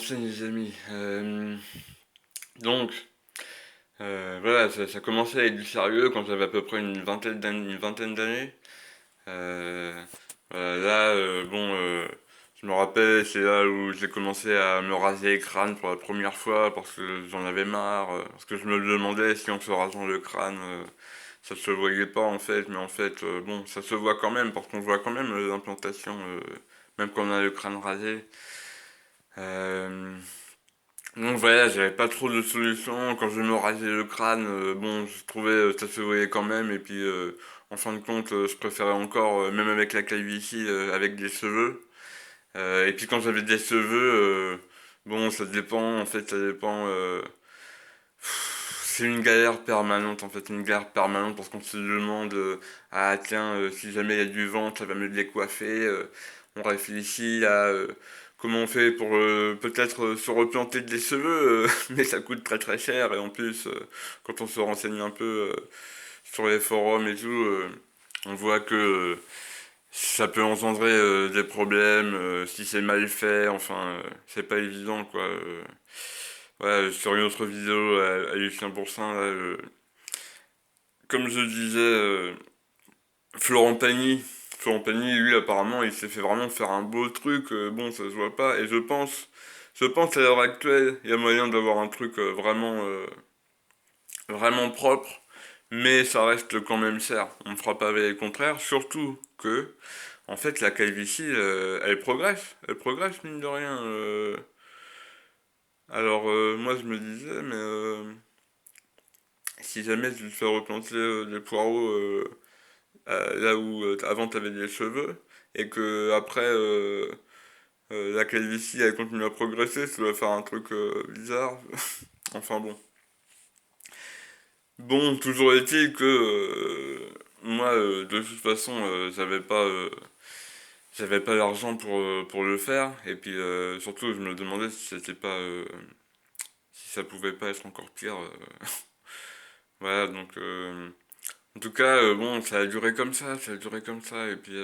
commencer, les amis. Donc, voilà, ça commençait à être du sérieux quand j'avais à peu près une vingtaine d'années. Euh, voilà, là, je me rappelle, c'est là où j'ai commencé à me raser le crâne pour la première fois parce que j'en avais marre, parce que je me demandais si en se rasant le crâne, ça se voyait pas en fait, mais en fait, bon, ça se voit quand même parce qu'on voit quand même l'implantation, même quand on a le crâne rasé. Euh, Donc voilà, j'avais pas trop de solutions. Quand je me rasais le crâne, bon, je trouvais ça se voyait quand même. Et puis, en fin de compte, je préférais encore, même avec la calvitie, avec des cheveux. Et puis quand j'avais des cheveux, bon, ça dépend. En fait, ça dépend. C'est une galère permanente, en fait, une galère permanente parce qu'on se demande, ah tiens, si jamais il y a du vent, ça va me décoiffer. On réfléchit à comment on fait pour peut-être se replanter des cheveux, mais ça coûte très très cher et en plus, quand on se renseigne un peu sur les forums et tout, on voit que ça peut engendrer des problèmes si c'est mal fait, enfin, c'est pas évident quoi. Ouais, sur une autre vidéo à Lucien Boursin, là, comme je disais, Florent Pagny, Florent Pagny, lui, apparemment, il s'est fait vraiment faire un beau truc, bon, ça se voit pas, et je pense à l'heure actuelle, il y a moyen d'avoir un truc vraiment propre, mais ça reste quand même cher. On ne fera pas avec le contraire, surtout que, en fait, la calvitie, elle progresse, mine de rien. Alors, moi, je me disais, mais si jamais tu te fais replanter des poireaux là où avant t'avais des cheveux et que après la calvitie elle continue à progresser, ça va faire un truc bizarre. Enfin bon. Bon, toujours est-il que moi de toute façon j'avais pas l'argent pour le faire et puis surtout je me demandais si c'était pas si ça pouvait pas être encore pire. Voilà donc en tout cas bon ça a duré comme ça a duré comme ça et puis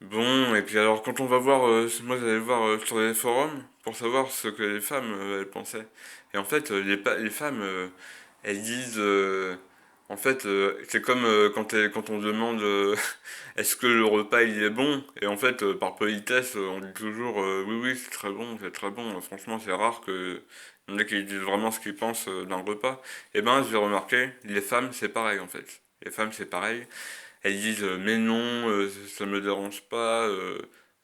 bon, et puis alors quand on va voir, moi j'allais voir sur les forums pour savoir ce que les femmes elles pensaient. Et en fait, les femmes, elles disent, en fait, c'est comme quand on demande est-ce que le repas il est bon. Et en fait, par politesse, on dit toujours oui oui c'est très bon, c'est très bon. Franchement, c'est rare que y en a qui disent vraiment ce qu'ils pensent d'un repas. Et ben, j'ai remarqué, les femmes c'est pareil en fait. Les femmes c'est pareil. Elles disent mais non, ça me dérange pas.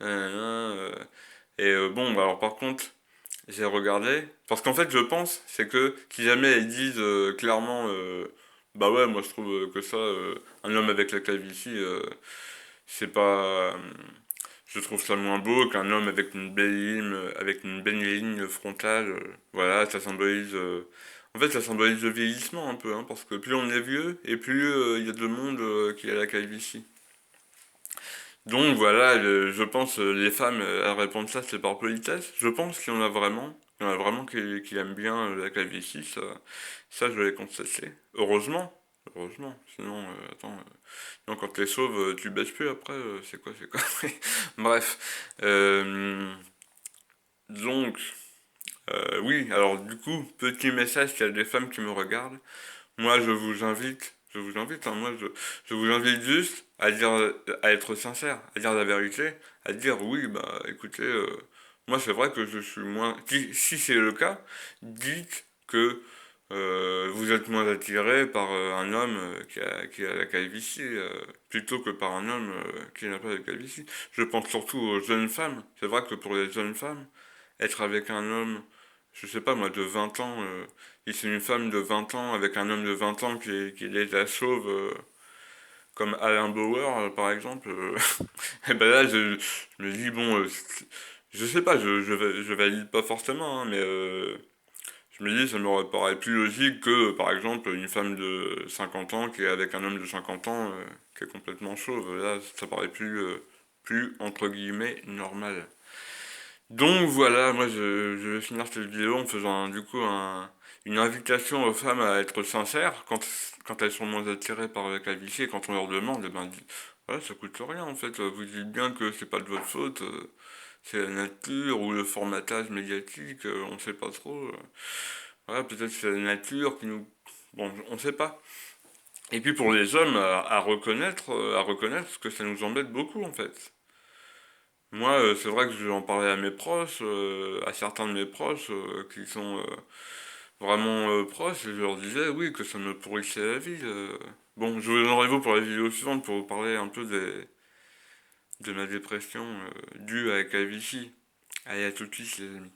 Nanana, Et bon, bah alors par contre, j'ai regardé. Parce qu'en fait, je pense, c'est que si jamais elles disent clairement, bah ouais, moi je trouve que ça, un homme avec la calvitie, c'est pas. Je trouve ça moins beau qu'un homme avec une belle ligne frontale. Voilà, ça symbolise. En fait, ça symbolise le vieillissement un peu, hein, parce que plus on est vieux, et plus il y a de monde qui a la calvitie. Donc voilà, je pense les femmes elles répondent ça, c'est par politesse. Je pense qu'il y en a vraiment, qui aiment bien la calvitie, ça je l'ai constaté. Heureusement, heureusement. Sinon, attends, sinon quand t'es chauve, tu baisses plus après, c'est quoi. Bref, donc oui, alors du coup, petit message qu'il y a des femmes qui me regardent. Moi, je vous invite, hein, je vous invite juste à dire, à être sincère, à dire la vérité, à dire oui, bah écoutez, moi c'est vrai que je suis moins. Si c'est le cas, dites que vous êtes moins attiré par un homme qui a la calvitie plutôt que par un homme qui n'a pas de calvitie. Je pense surtout aux jeunes femmes. C'est vrai que pour les jeunes femmes, être avec un homme, je sais pas moi, de 20 ans, si c'est une femme de 20 ans avec un homme de 20 ans qui est déjà chauve, comme Alain Bauer par exemple, et ben là je me dis bon, je sais pas, je valide pas forcément, hein, mais je me dis ça me paraît plus logique que par exemple une femme de 50 ans qui est avec un homme de 50 ans qui est complètement chauve. Là ça paraît plus entre guillemets normal. Donc voilà, moi je vais finir cette vidéo en faisant du coup une invitation aux femmes à être sincères quand elles sont moins attirées par la calvitie et quand on leur demande, eh ben, voilà, ça coûte rien en fait, vous dites bien que c'est pas de votre faute, c'est la nature ou le formatage médiatique, on sait pas trop. Voilà, peut-être c'est la nature qui nous... Bon, on sait pas. Et puis pour les hommes, à reconnaître parce que ça nous embête beaucoup en fait. Moi, c'est vrai que je vais en parler à mes proches, à certains de mes proches qui sont vraiment proches, et je leur disais, oui, que ça me pourrissait la vie. Bon, je vous donne rendez-vous pour la vidéo suivante pour vous parler un peu de ma dépression due à la calvitie. Allez, à tout de suite, les amis.